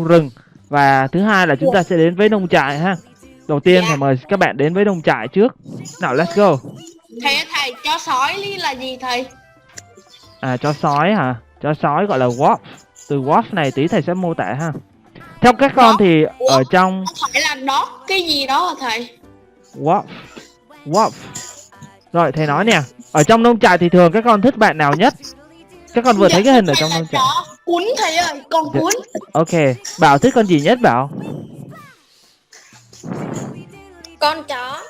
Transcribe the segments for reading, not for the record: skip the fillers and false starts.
rừng. Và thứ hai là chúng ta sẽ đến với nông trại ha. Đầu tiên thầy mời các bạn đến với nông trại trước. Nào let's go. Thầy cho sói là gì thầy? À, chó sói hả? Chó sói gọi là wolf. Từ wolf này tí thầy sẽ mô tả ha. Theo các con thì ở trong phải là đó cái gì đó hả thầy? wolf. Rồi thầy nói nè, ở trong nông trại thì thường các con thích bạn nào nhất? Các con vừa thấy cái hình ở trong nông trại. Cuốn thầy ơi, con cuốn. Ok, Bảo thích con gì nhất Bảo? Con chó.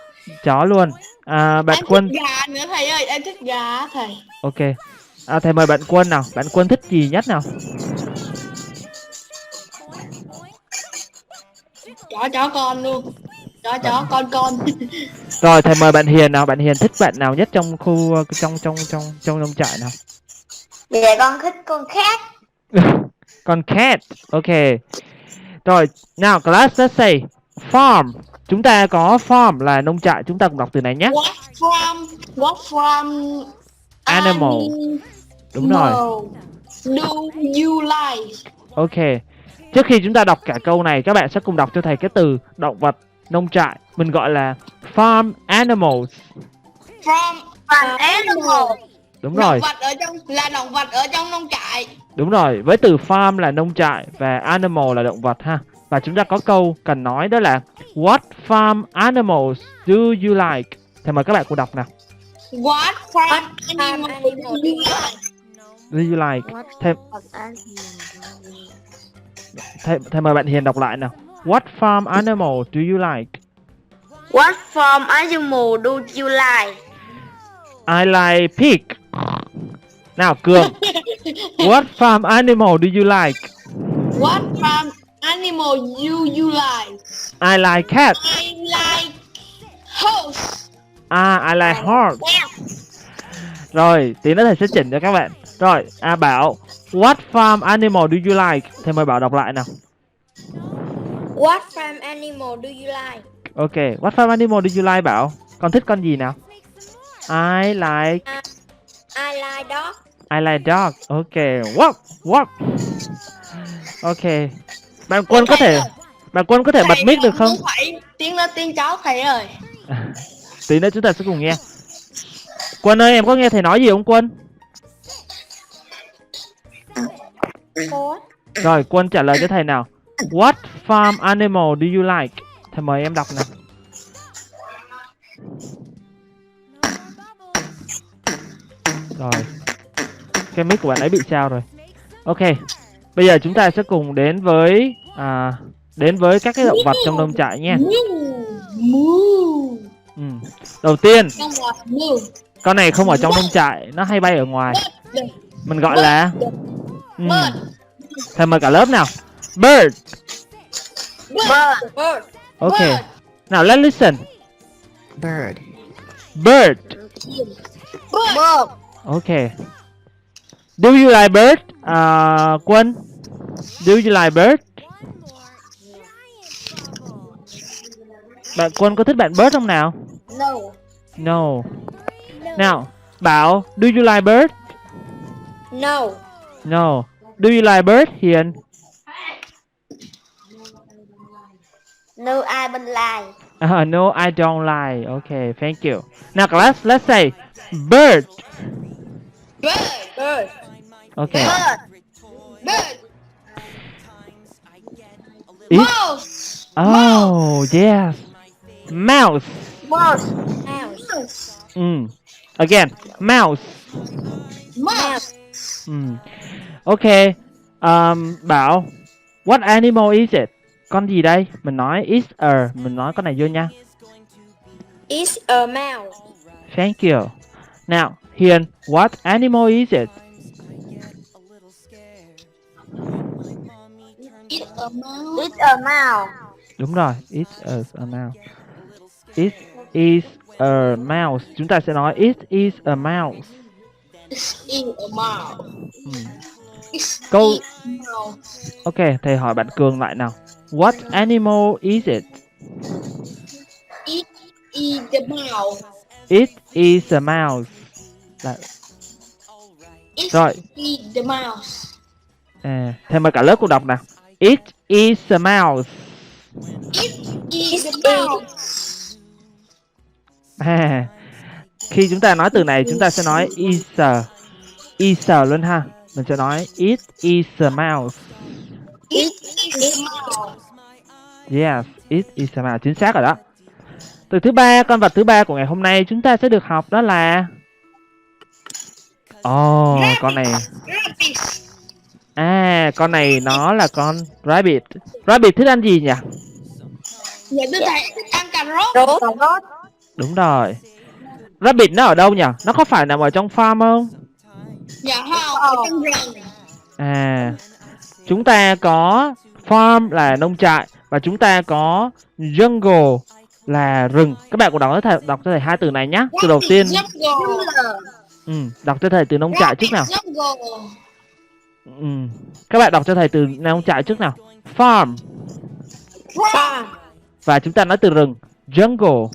Chó luôn. À, bạn Quân. Thích gà nữa thầy ơi, em thích gà thầy. Ok. À, thầy mời bạn Quân nào. Bạn Quân thích gì nhất nào? Chó con luôn. Chó con. Rồi thầy mời bạn Hiền nào. Bạn Hiền thích bạn nào nhất trong khu trong nông trại nào? Dạ con thích con khác. Con cat. Ok. Rồi, now class let's say farm. Chúng ta có farm là nông trại, chúng ta cùng đọc từ này nhé. What from Animal. Đúng rồi. Do you like? Ok. Trước khi chúng ta đọc cả câu này, các bạn sẽ cùng đọc cho thầy cái từ động vật nông trại. Mình gọi là farm animals. From an animal. Đúng rồi. Động vật ở trong nông trại. Đúng rồi, với từ farm là nông trại và animal là động vật ha. Và chúng ta có câu cần nói đó là what farm animals do you like? Thầy mời các bạn cùng đọc nào. What farm animal do you like? Do you like? Thầy mời bạn Hiền đọc lại nào. What farm animal do you like? What farm animal do you like? I like pig. Nào Cường. What farm animal do you like? What farm animal do you like? I like cat. I like horse. I like horse. Rồi, tí nữa thầy sẽ chỉnh cho các bạn. Rồi, Bảo, what farm animal do you like? Thầy mời Bảo đọc lại nào. What farm animal do you like? Ok, what farm animal do you like Bảo? Con thích con gì nào? I like dog. I like dog. Ok, what? Ok. Bạn Quân có thể bật mic được không? Phải tiếng lên tiếng cháu thầy ơi. Tí nữa chúng ta sẽ cùng nghe. Quân ơi, em có nghe thầy nói gì không Quân? Rồi, Quân trả lời cho thầy nào. What farm animal do you like? Thầy mời em đọc nào. Rồi, cái mic của bạn ấy bị sao rồi. Ok, bây giờ chúng ta sẽ cùng đến với các cái động vật trong nông trại nha. Đầu tiên, con này không ở trong nông trại, nó hay bay ở ngoài. Mình gọi là thầy mời cả lớp nào. Bird. Ok, nào let's listen. Bird. Ok. Do you like bird? Quân. Do you like bird? Bạn Quân có thích bạn bird không nào? No. Nào, Bảo, do you like bird? No. Do you like bird, Hiền? No, I don't like. No, I don't like. Okay, thank you. Now, class, let's say bird. Bird. Okay. Bird. Mouse. Oh, yes. Mouse. Again, mouse. Okay. Bảo, what animal is it? Con gì đây? Mình nói mình nói con này vô nha. It's a mouse. Thank you. Now, Hiền, what animal is it? It's a mouse. Đúng rồi, it's a mouse. It is a mouse. Chúng ta sẽ nói it is a mouse. Câu. Ok, thầy hỏi bạn Cường lại nào. What animal is it? It is the mouse. It is a mouse. It Rồi. is the mouse. Thầy mời cả lớp cùng đọc nào. It is a mouse. It is a mouse. À, khi chúng ta nói từ này chúng ta sẽ nói is luôn ha. Mình sẽ nói it is a mouse. It is a mouse. Yes, it is a mouse. Chính xác rồi đó. Từ thứ ba, con vật thứ ba của ngày hôm nay chúng ta sẽ được học đó là con này. Rabbit. À, con này nó là con rabbit. Rabbit thích ăn gì nhỉ? Dạ tôi thấy thích ăn cà rốt. Đúng rồi. Rabbit nó ở đâu nhỉ? Nó có phải nằm ở trong farm không? Dạ không, ở trong rừng. À, chúng ta có farm là nông trại và chúng ta có jungle là rừng. Các bạn cùng đọc cho thầy hai từ này nhé. Từ đầu tiên, đọc cho thầy từ nông trại trước nào. Các bạn đọc cho thầy từ nông trại trước nào. Farm. Và chúng ta nói từ rừng. Jungle.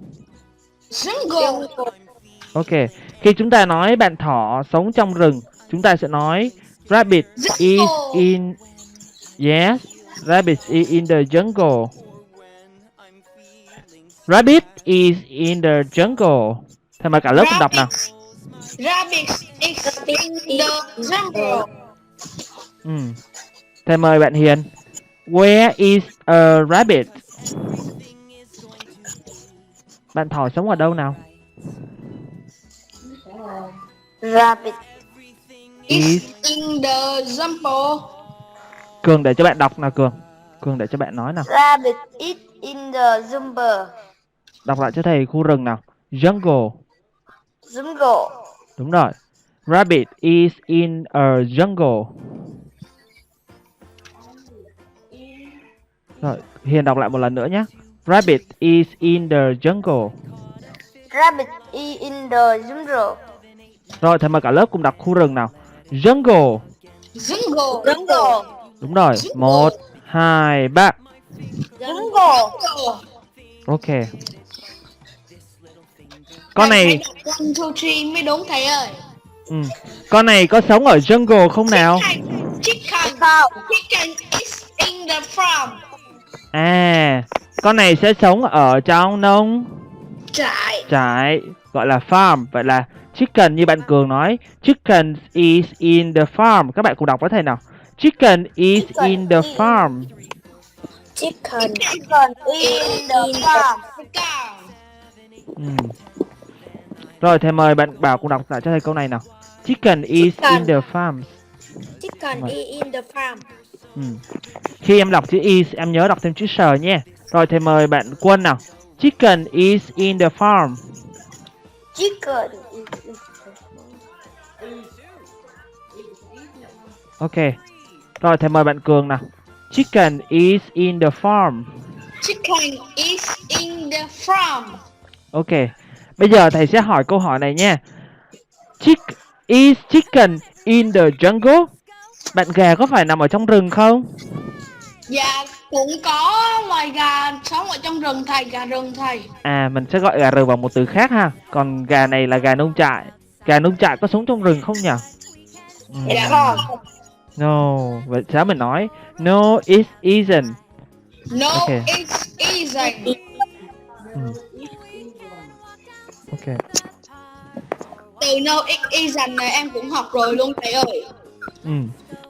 Ok. Khi chúng ta nói bạn thỏ sống trong rừng, chúng ta sẽ nói rabbit is in. Yes, rabbit is in the jungle. Rabbit is in the jungle. Thầy mời cả lớp cùng đọc nào. Rabbit is in the jungle. Thầy mời bạn Hiền. Where is a rabbit? Bạn thỏ sống ở đâu nào? Rabbit is in the jungle. Cường để cho bạn đọc nào Cường. Cường để cho bạn nói nào. Rabbit is in the jungle. Đọc lại cho thầy khu rừng nào. Jungle. Jungle. Đúng rồi. Rabbit is in a jungle. Rồi, Hiền đọc lại một lần nữa nhé. Rabbit is in the jungle. Rabbit is in the jungle. Rồi, thầy mời cả lớp cùng đọc khu rừng nào. Jungle. Jungle. Jungle. Đúng rồi. 1, 2, 3. Jungle. Ok. Con này 1, 2, 3 mới đúng thầy ơi. Con này có sống ở jungle không nào? Chicken is in the farm. À, con này sẽ sống ở trong nông trại, gọi là farm. Vậy là chicken như bạn Cường nói, chicken is in the farm. Các bạn cùng đọc với thầy nào. Chicken is in the farm. Chicken in the farm. Rồi thầy mời bạn Bảo cùng đọc lại cho thầy câu này nào. Chicken is in the farm. Chicken is in the farm. Khi em đọc chữ is, em nhớ đọc thêm chữ sờ nhé. Rồi thầy mời bạn Quân nào. Chicken is in the farm. Chicken. Ok. Rồi thầy mời bạn Cường nào. Chicken is in the farm. Chicken is in the farm. Ok. Bây giờ thầy sẽ hỏi câu hỏi này nha. Is chicken in the jungle? Bạn gà có phải nằm ở trong rừng không? Dạ cũng có loài gà sống ở trong rừng thầy, gà rừng thầy. À, mình sẽ gọi gà rừng bằng một từ khác ha. Còn gà này là gà nông trại. Gà nông trại có sống trong rừng không nhỉ? Dạ không. No, vậy sao mình nói no it isn't. No Okay. it isn't. Ok. Từ no it isn't này em cũng học rồi luôn thầy ơi.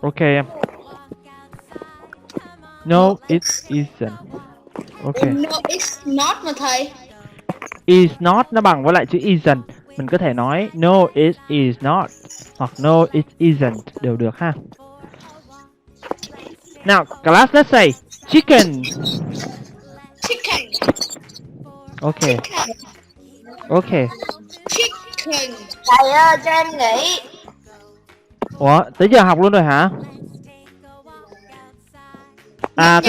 Ok em. No it isn't. Ok. No it's not mà thầy. Is not nó bằng với lại chữ isn't. Mình có thể nói no it is not hoặc no it isn't đều được ha. Now, class, let's say chicken. Chicken. Okay. Okay. Chicken. Thầy ơi cho em nghỉ. Ủa, tới giờ học luôn rồi hả? À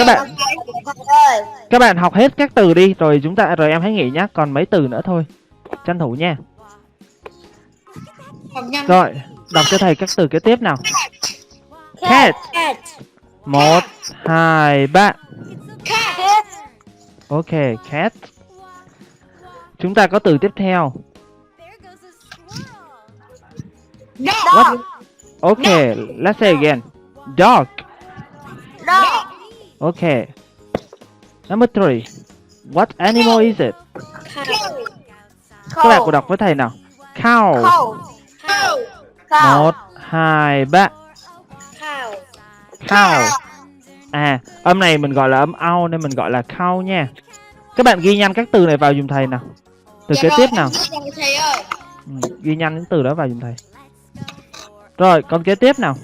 các bạn học hết các từ đi rồi rồi em hãy nghỉ nhá, còn mấy từ nữa thôi. Tranh thủ nha. Rồi, đọc cho thầy các từ kế tiếp nào. Cat. 1, 2, 3. Cat. Ok, cat. Chúng ta có từ tiếp theo. Dog. Okay, let's say again. Dog. Dog. Okay. Number 3. What animal is it? Các bạn cùng đọc với thầy nào. Cow. Cow. 1, 2, 3. Cow. À, âm này mình gọi là âm au nên mình gọi là cow nha. Các bạn ghi nhanh các từ này vào dùm thầy nào. Từ kế tiếp nào. Thầy ơi. Ghi nhanh những từ đó vào dùm thầy. Rồi, con kế tiếp nào.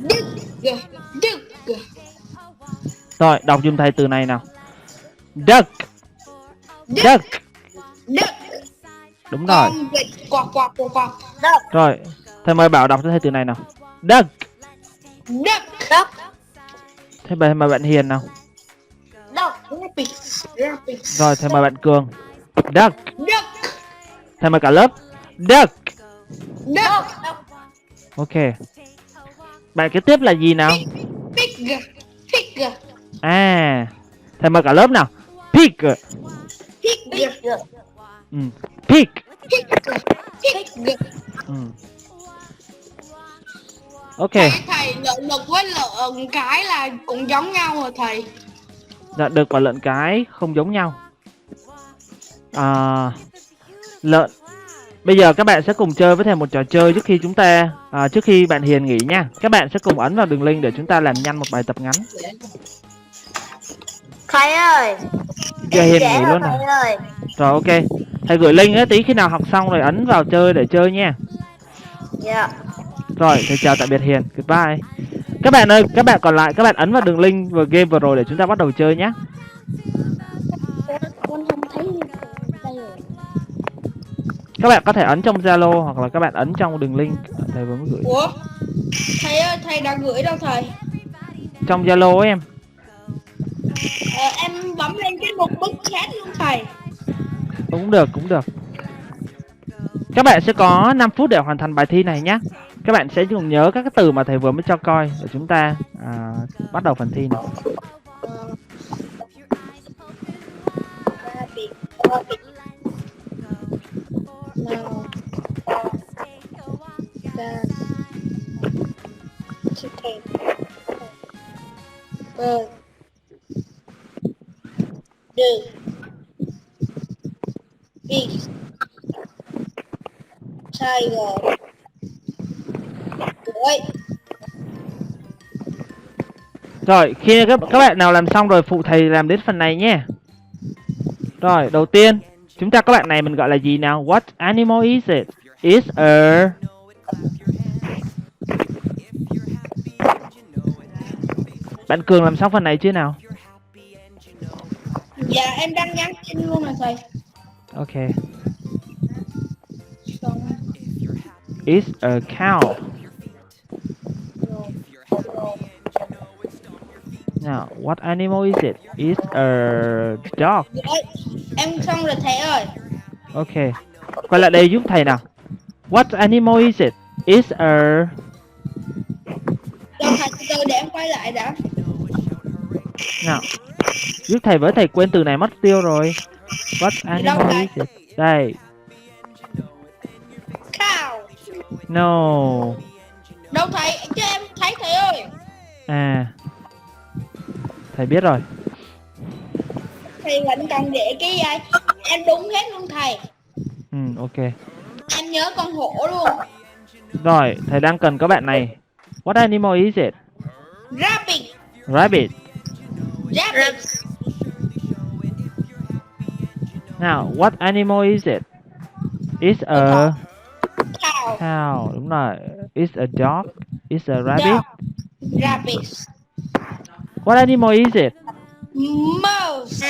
Rồi, đọc dùm thầy từ này nào. Duck. Duck. Đúng rồi. Quack. Rồi, thầy mời Bảo đọc cho thầy từ này nào. Duck. Thế mời bạn Hiền nào. Rồi, thầy mời bạn Cường. Duck. Thầy mời cả lớp. Duck. Ok. Bạn kế tiếp là gì nào? Pig. À, thầy mời cả lớp nào. Pig. Pig. Ok. Thầy lợn đực với lợn cái là cũng giống nhau rồi thầy. Lợn đực và lợn cái không giống nhau. Lợn. Bây giờ các bạn sẽ cùng chơi với thầy một trò chơi trước khi bạn Hiền nghỉ nha. Các bạn sẽ cùng ấn vào đường link để chúng ta làm nhanh một bài tập ngắn. Thầy ơi. Giờ Hiền nghỉ luôn rồi. Rồi ok. Thầy gửi link á, tí khi nào học xong rồi ấn vào chơi để chơi nha. Dạ. Rồi, thầy chào tạm biệt Hiền. Goodbye. Các bạn ơi, các bạn còn lại các bạn ấn vào đường link vào game vừa rồi để chúng ta bắt đầu chơi nhé. Con không thấy đây rồi. Các bạn có thể ấn trong Zalo hoặc là các bạn ấn trong đường link thầy vừa mới gửi. Ủa? Thầy ơi, thầy đã gửi đâu thầy? Trong Zalo ấy em. Em bấm lên cái mục bức chat luôn thầy. Cũng được. Các bạn sẽ có 5 phút để hoàn thành bài thi này nhé. Các bạn sẽ cùng nhớ các cái từ mà thầy vừa mới cho coi để chúng ta bắt đầu phần thi này. Tiger. Rồi, khi các bạn nào làm xong rồi phụ thầy làm đến phần này nhé. Rồi, đầu tiên chúng ta có bạn này mình gọi là gì nào? What animal is it? It's a... Bạn Cường làm xong phần này chưa nào? Dạ em đang nhắn tin luôn rồi thầy. Ok. It's a cow. Now, what animal is it? It's a dog. Em xong rồi thầy ơi. Ok. Quay lại đây giúp thầy nào. What animal is it? It's a... Cho thầy từ từ để em quay lại đã. Nào. Giúp thầy với thầy quên từ này mất tiêu rồi. What animal is it? Đây. Cow. No. Đâu thầy, cho em thấy thầy ơi. À. Thầy biết rồi. Thầy vẫn còn để cái em đúng hết luôn thầy. Ok. Em nhớ con hổ luôn. Rồi, thầy đang cần các bạn này. What animal is it? Rabbit. Rabbit. Now, what animal is it? It's a cow. Đúng rồi. It's a dog. It's a rabbit. Rabbit. What animal is it? Mouse.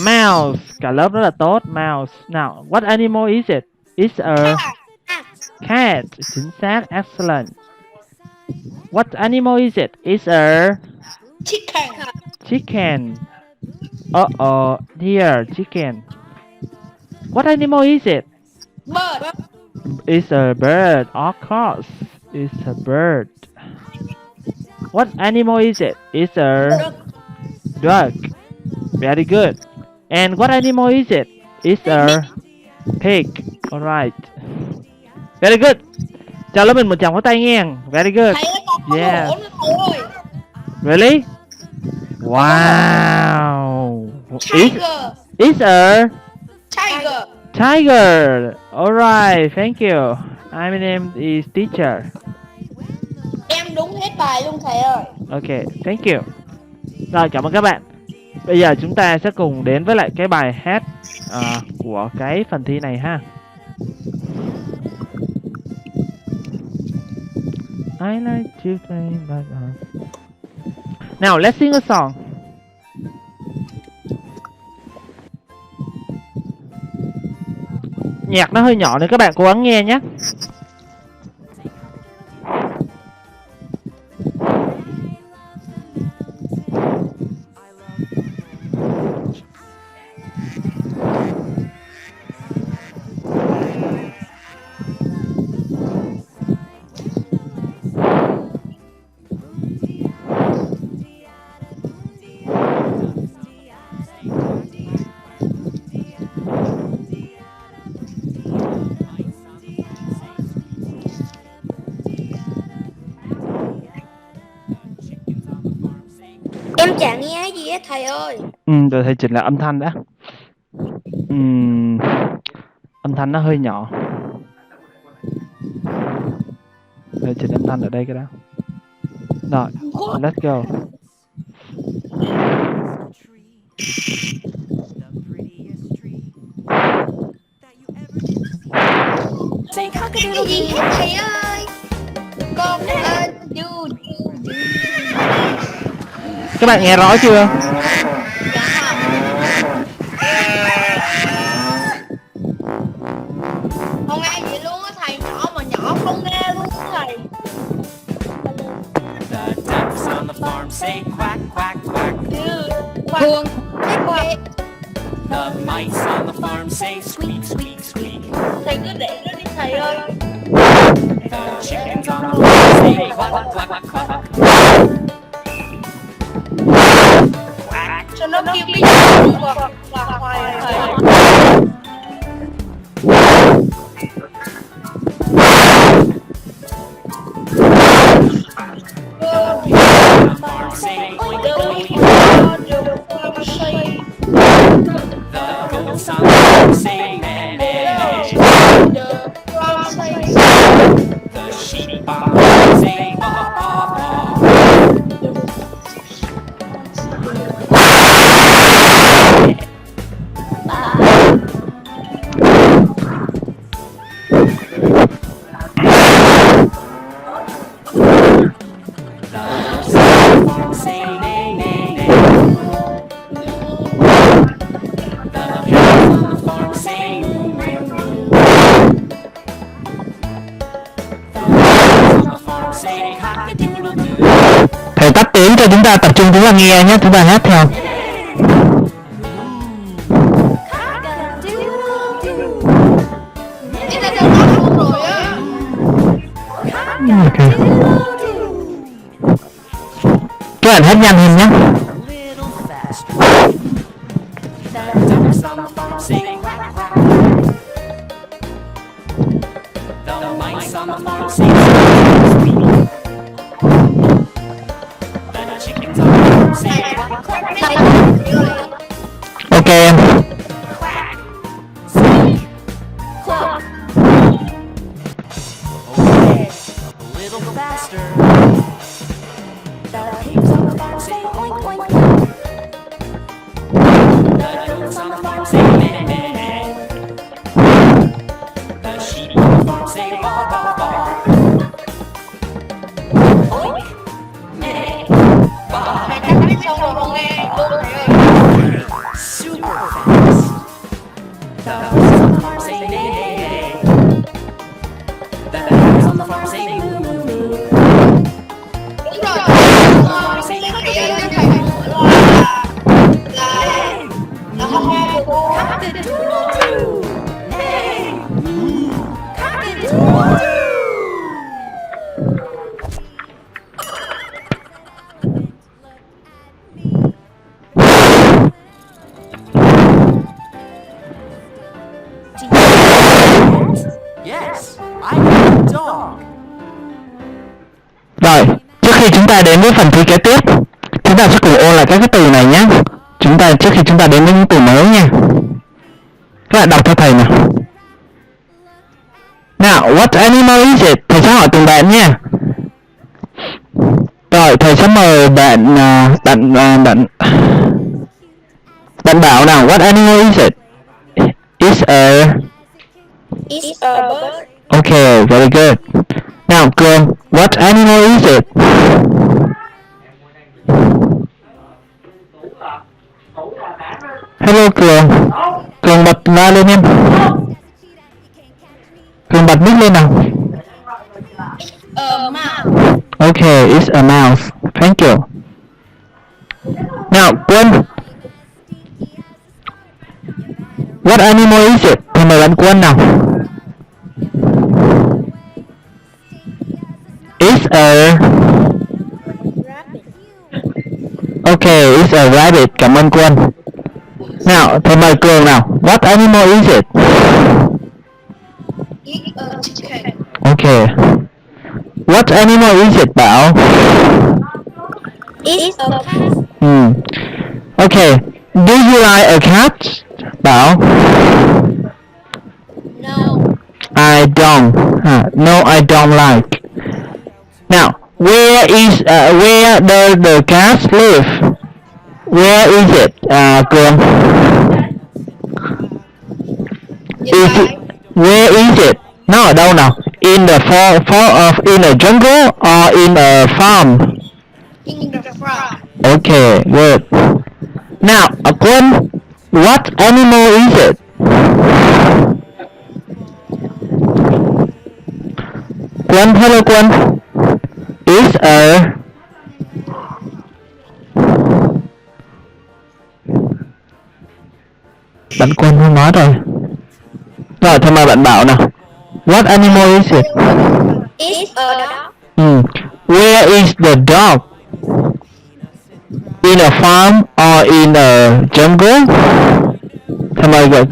Mouse. Cả lớp rất là tốt. Mouse. Now, what animal is it? It's a cat. Chính xác. Excellent. What animal is it? It's a chicken. Uh-oh. Dear chicken. What animal is it? Bird. It's a bird. Of course. It's a bird. What animal is it? It's a duck. Very good. And what animal is it? It's a pig. Alright. Very good. Chào lớp mình một tràng pháo tay nghe. Very good. Thầy ơi, con Yeah. hổ nữa thầy ơi. Really? Wow. Tiger. It's a Tiger. tiger. Alright, thank you. My name is teacher. Em đúng hết bài luôn thầy ơi. Ok, thank you. Rồi, cảm ơn các bạn. Bây giờ chúng ta sẽ cùng đến với lại cái bài hát của cái phần thi này ha. I like to play but Now let's sing a song. Nhạc nó hơi nhỏ nên các bạn cố gắng nghe nhé. Em chả nghe gì hết thầy ơi. Rồi thầy chỉnh lại âm thanh đã. Âm thanh nó hơi nhỏ. Thầy chỉnh âm thanh ở đây cái đó. Rồi, let's go. Cái gì hết thầy ơi. Con Các bạn nghe rõ chưa? Không nghe gì luôn á thầy, nhỏ mà nhỏ không nghe luôn á thầy. The ducks on the farm say quack, quack, quack. Thường. The mice on the farm say squeak, squeak, squeak. Thầy cứ để nó đi thầy ơi. The chickens on the farm say quack, quack, quack, quack. Cho nó kêu cái gì quạt hoài thầy. The farm say oink, oink. The goats on the farm say meh, meh, meh. The sheep on the farm say baa, baa, baa. Say nay, nay, nay. The pigs on the farm say moo, moo, moo. The pigs on the farm say cock-a-doodle-doo. Thầy tắt tiếng cho chúng ta tập trung chúng ta nghe nhé, chúng ta hát theo. Cái này tao nói luôn rồi á. Ok. Các bạn hát nhanh hơn nhé. Little faster. The ducks on the farm say quack, quack. The mice on the farm say squeak, squeak. The chickens on the farm say quack, quack, quack. Ok em. Quack, squeak, cluck. Okay, a little faster. The pigs on the farm say oink, oink. The goats on the farm say meh, meh, meh. The sheep on the farm say baa, baa, baa. Oink, meh, baa. Thầy cắt cái xong rồi không nghe luôn thầy ơi. Super fast. The horses on the farm say neigh, neigh, neigh. The cows on the farm say moo, moo, moo. Đúng rồi. Say thầy ơi, thầy là không nghe được luôn. Cock-a-doodle-doo. Neigh. Cock-a-doodle-doo. Yes, I'm a dog. Rồi, trước khi chúng ta đến với phần thi kế tiếp thì chúng ta sẽ cùng ôn lại các cái từ này nhé. Trước khi chúng ta đến với những từ mới nha. Các bạn đọc theo thầy nào. Now, what animal is it? Thầy sẽ hỏi từng bạn nha. Rồi, thầy sẽ mời bạn bảo nào. What animal is it? It's a... It's a bird. Okay, very good. Now, Cường, what animal is it? Hello Cường. Cường bật loa lên em. Cường bật mic lên nào. Mouse. Okay, it's a mouse. Thank you. Now, Quân. What animal is it? Thì mời bạn Quân nào. It's a... Rabbit. Okay, it's a rabbit. Cảm ơn Quân. Nào, thì mời Cường nào. What animal is it? It's a chicken. Okay. What animal is it, Bảo? It's a cat. Okay. Do you like a cat, Bảo? No. I don't. No, I don't like. Now, where does the cat live? Where is it, Cường? Where is it? Nó ở đâu nào? In the in a jungle or in a farm? In the farm. Okay, good. Now, Quân, what animal is it? Quân, hello Quân. It's a... Bạn Quân không nói rồi. Rồi, thôi mời bạn Bảo nào. What animal is it? It's a dog. Where is the dog? In a farm or in a jungle? Thôi mời bạn.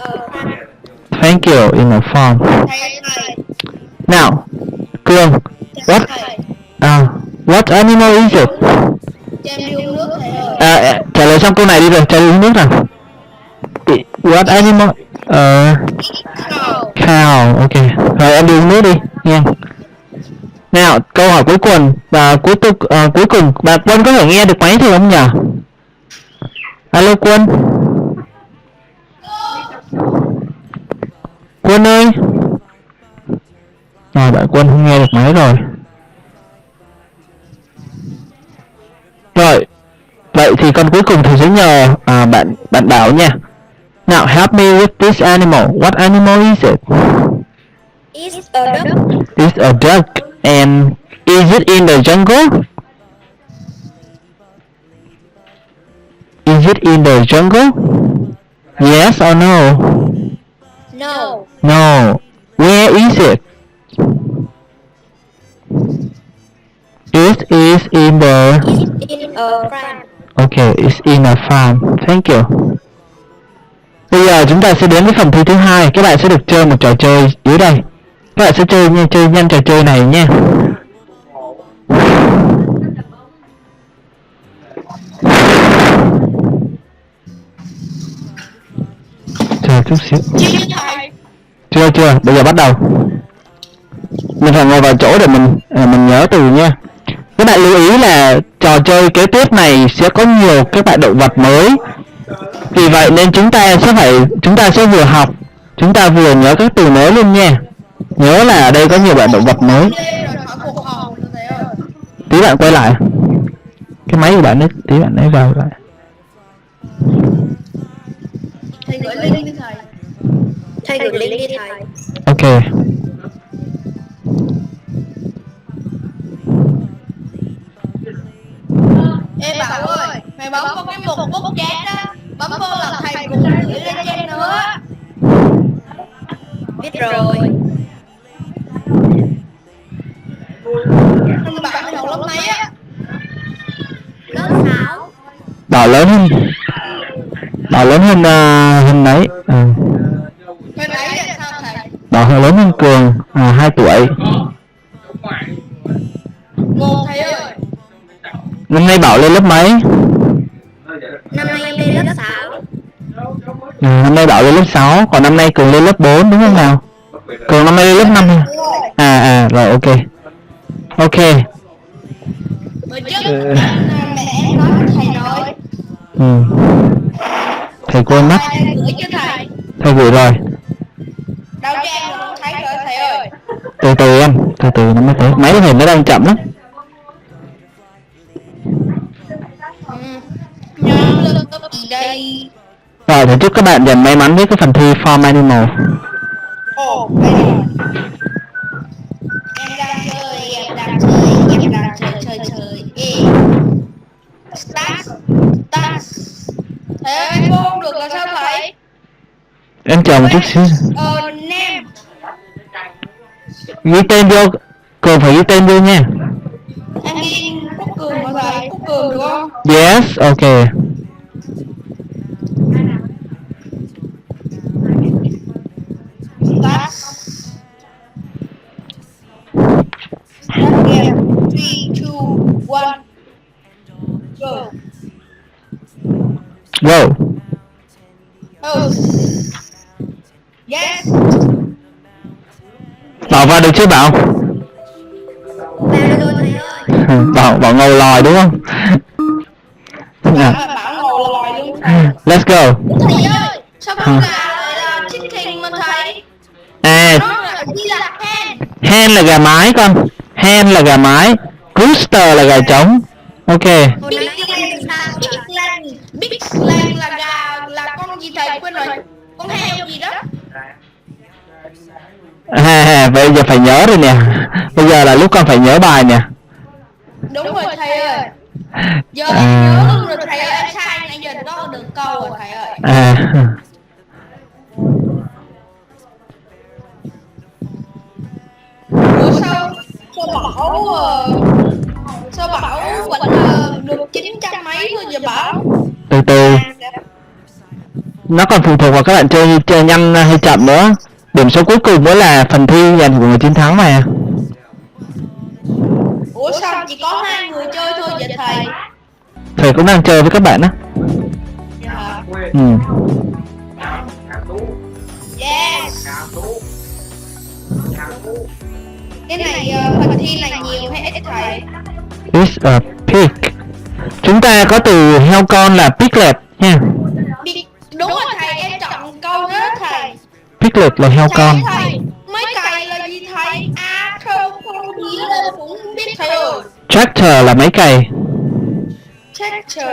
Thank you, in a farm. Now, Cường, what animal is it? Trả lời xong câu này đi rồi, trả lời uống nước nào. What animal? Cow, ok. Rồi em đi uống nước đi, nha. Nào, câu hỏi cuối cùng và cuối cùng, bà Quân có thể nghe được máy thôi không nhỉ? Alo Quân. Quân ơi. Rồi, bạn Quân không nghe được máy rồi. Rồi, vậy thì con cuối cùng thầy sẽ nhờ bạn Bảo nha. Now help me with this animal. What animal is it? It's a duck. It's a duck. And is it in the jungle? Is it in the jungle? Yes or no? No. No. Where is it? It is in the... It's in a farm. Okay, it's in a farm. Thank you. Bây giờ chúng ta sẽ đến với phần thi thứ hai. Các bạn sẽ được chơi một trò chơi dưới đây. Các bạn sẽ chơi nhanh trò chơi này nha. Chờ chút xíu. Chưa, bây giờ bắt đầu. Mình phải ngồi vào chỗ để mình nhớ từ nha. Các bạn lưu ý là trò chơi kế tiếp này sẽ có nhiều các bạn động vật mới. Vì vậy nên chúng ta sẽ vừa học, chúng ta vừa nhớ các từ mới luôn nha. Nhớ là ở đây có nhiều bạn động vật mới. Tí bạn quay lại. Cái máy của bạn ấy, tí bạn ấy vào lại. Thầy gửi link đi thầy. Thầy gửi link đi thầy. Ok. Ê Bảo ơi, mày bấm vào cái mục bút chat á, bấm vô là thầy cũng gửi lên trên nữa. Biết rồi. Nhưng mà bạn học lớp mấy á? Lớp 6. Bảo lớn hơn hơn đấy. Mày ấy là sao thầy? Bảo lớn hơn Cường 2 tuổi. Một thầy ơi. Năm nay Bảo lên lớp mấy? Năm nay em lên lớp 6. Năm nay Bảo lên lớp 6, còn năm nay Cường lên lớp 4 đúng không nào? Cường năm nay lên lớp 5 hả? Rồi ok. Ok. Bữa trước mẹ em nói với thầy rồi. Thầy quên mất. Thầy gửi cho thầy. Thầy gửi rồi. Đâu cho em không thấy rồi thầy ơi. Từ từ em, từ từ nó mới thấy. Máy hình nó đang chậm lắm. Nhóm lớp gì đây? Rồi, thì chúc các bạn dần may mắn với cái phần thi Farm Animal. Ồ, đây rồi. Em đang chơi. Start. Thầy ơi, em vô không được là sao thầy? Em chờ một chút xíu. Name. Ghi tên vô. Cường phải ghi tên vô nha. Em ghi Quốc Cường mà thầy, Quốc Cường được không? Yes, ok. Start game. 3, 2, 1. Go. Go. Oh. Yes. Bảo vào được chưa Bảo? Vào rồi thầy ơi. Bảo ngồi lòi đúng không? Bảo ngồi lòi luôn thầy. Let's go. Thầy ơi, sao con gà lại là chicken mà thầy? Nó là ghi là hen. Hen là gà mái con. Hen là gà mái. Rooster là gà trống. Ok. Big Slang là gà, là con gì thầy quên rồi. Con heo gì đó. Bây giờ phải nhớ rồi nè. Bây giờ là lúc con phải nhớ bài nè. Đúng rồi thầy ơi. Giờ em nhớ luôn rồi thầy ơi, em sai nãy giờ có được câu rồi thầy ơi. Ủa sao Bảo vẫn được 900 mấy thôi giờ Bảo? Từ từ. Nó còn phụ thuộc vào các bạn chơi nhanh hay chậm nữa. Điểm số cuối cùng mới là phần thi dành của người chiến thắng mà. Ủa sao chỉ có 2 người chơi thôi vậy thầy? Thầy cũng đang chơi với các bạn á. Dạ. Yes. Cái này phần thi này nhiều hay ít thầy? It's a pig. Chúng ta có từ heo con là piglet nha. Đúng rồi thầy, em chọn câu đó thầy. Piglet là heo con. Thầy, mấy cày là gì thầy? Không gì lên cũng không biết thầy ơi. Tractor là máy cày. Tractor.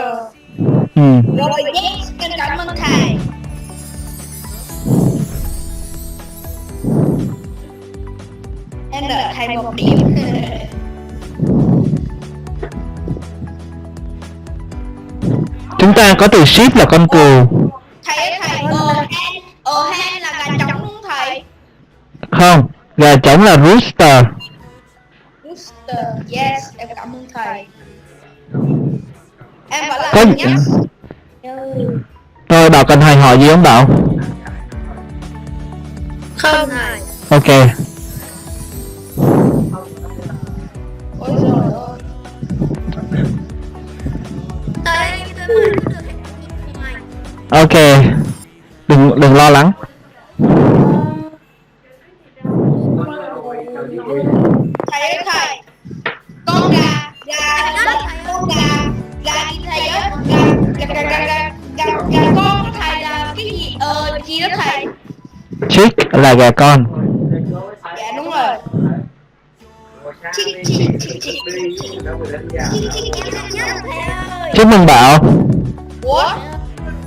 Rồi yes, em cảm ơn thầy. Em đợi thầy 1 điểm. Chúng ta có từ sheep là con cừu. Thầy hen là gà trống đúng không thầy? Không, gà trống là rooster. Rooster, yes, em cảm ơn thầy. Em phải Có... làm nhé. Thôi Bảo cần thầy hỏi gì không Bảo? Không thầy. Ok. Ôi trời ơi. Ok. Đừng lo lắng. Thầy ơi thầy. Con gà gì thầy ơi? Gà con của thầy là cái gì đó thầy? Chick là gà con. Dạ đúng rồi. Chúc mừng Bảo. Ủa?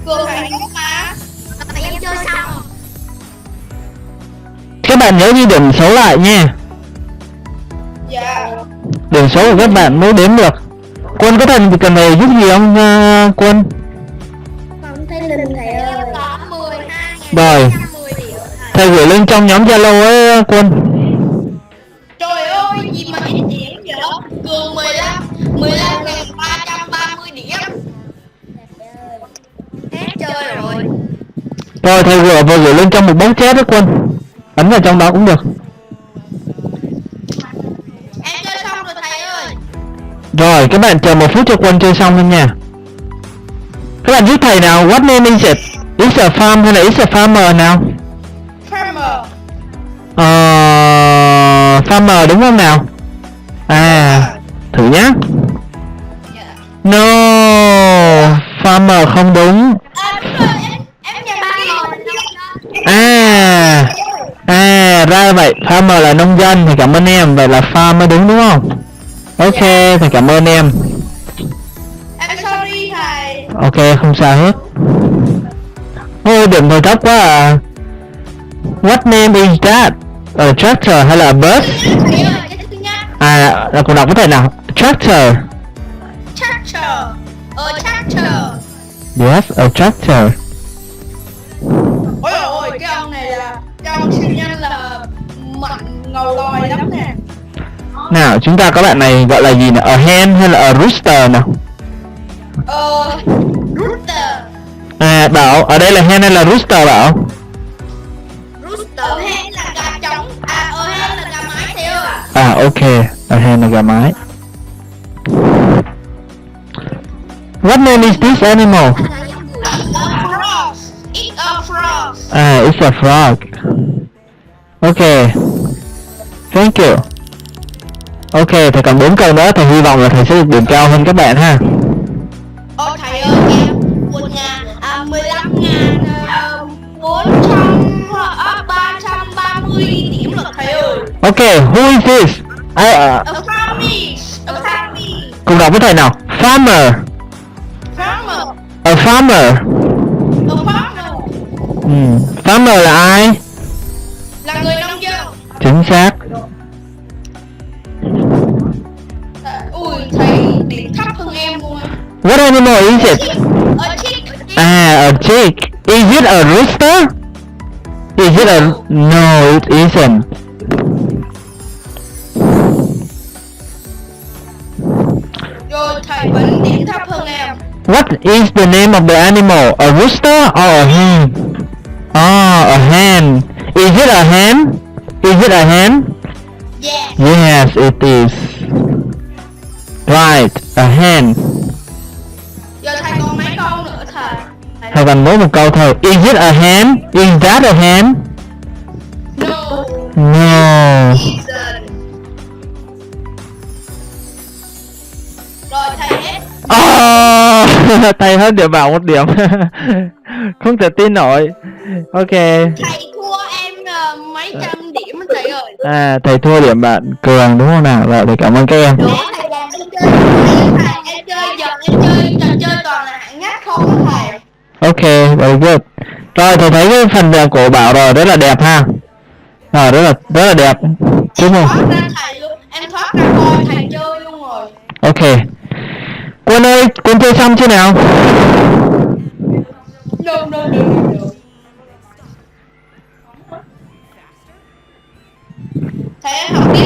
Cường thầy không mà. Tại em chơi xong. Các bạn nhớ ghi điểm số lại nha. Dạ. Điểm số của các bạn mới đếm được. Quân có cần thầy giúp gì không Quân? Không thấy linh thầy ơi. Có 12.000. Rồi. Thầy gửi lên trong nhóm Zalo ấy Quân. Trời ơi, gì mà ít điểm vậy? Cường 15.330 điểm. Hết chơi rồi. Rồi thầy vừa gửi lên trong một bóng chat đó Quân. Ấn vào trong đó cũng được. Em chơi xong rồi thầy ơi. Rồi các bạn chờ 1 phút cho Quân chơi xong thôi nha. Các bạn bạn giúp thầy nào. What name is it? It's a farm hay là it's a farmer nào? Farmer. Farmer đúng không nào? Thử nhá. Dạ. No, farmer không đúng. Đúng rồi, em nhầm Ra vậy, farmer là nông dân. Thì cảm ơn em, vậy là farm mới đúng không? Ok, thầy cảm ơn em. Em sorry thầy. Ok, không sao hết. Ôi, điểm thầy thấp quá à. What name is that? A tractor hay là a bus? Thầy ơi, cái thứ nhất. Là cùng đọc với thầy nào. Tractor. Tractor. Tractor. Yes, a tractor. Ôi ôi, cái ông này là cái ông siêu nhân là mạnh ngầu lòi lắm nè. Nào, chúng ta có bạn này gọi là gì nào? A hen hay là a rooster nào? Rooster. Bảo, ở đây là hen hay là rooster Bảo? Rooster. Hen là gà trống. Hen là gà mái thầy ơi. Ok, a hen là gà mái. What name is this animal? A frog. It's a frog. It's a frog. Ok. Thank you. Ok, thầy còn 4 câu nữa, thầy hy vọng là thầy sẽ được điểm cao hơn các bạn ha. Thầy ơi, em 15.330 điểm rồi thầy ơi. Ok, who is this? A farmer. Cùng đọc với thầy nào. Farmer. Farmer. A farmer. A farmer. Farmer là ai? Là người nông dân. Chính xác. Ui, thầy điểm thấp hơn em luôn á. What animal is it? A chick. A chick. Is it a rooster? Is it a... No, it isn't. Rồi thầy vẫn điểm thấp hơn em. What is the name of the animal? A rooster or a hen? A hen. Is it a hen? Is it a hen? Yeah. Yes, it is. Right, a hen. Giờ thầy còn mấy câu nữa thầy? Thầy còn mỗi một câu thôi. Is it a hen? Is that a hen? No. No. Isn't. Rồi thầy hết. Thầy hết điểm vào 1 điểm. Không thể tin nổi. Ok. Thầy thua em mấy trăm điểm thầy ơi. Thầy thua điểm bạn Cường đúng không nào? Rồi, thầy cảm ơn các em. Đúng thầy, em chơi giờ em chơi trò chơi toàn là hạng nhất không đó thầy. Ok, very good. Rồi, thầy thấy cái phần của Bảo rồi, rất là đẹp ha. Rồi, rất là đẹp. Đúng không? Thoát ra thầy luôn, em thoát ra coi thầy chơi luôn rồi. Ok. Quân ơi, Quân chơi xong chưa nào? No. Thầy em học tiếp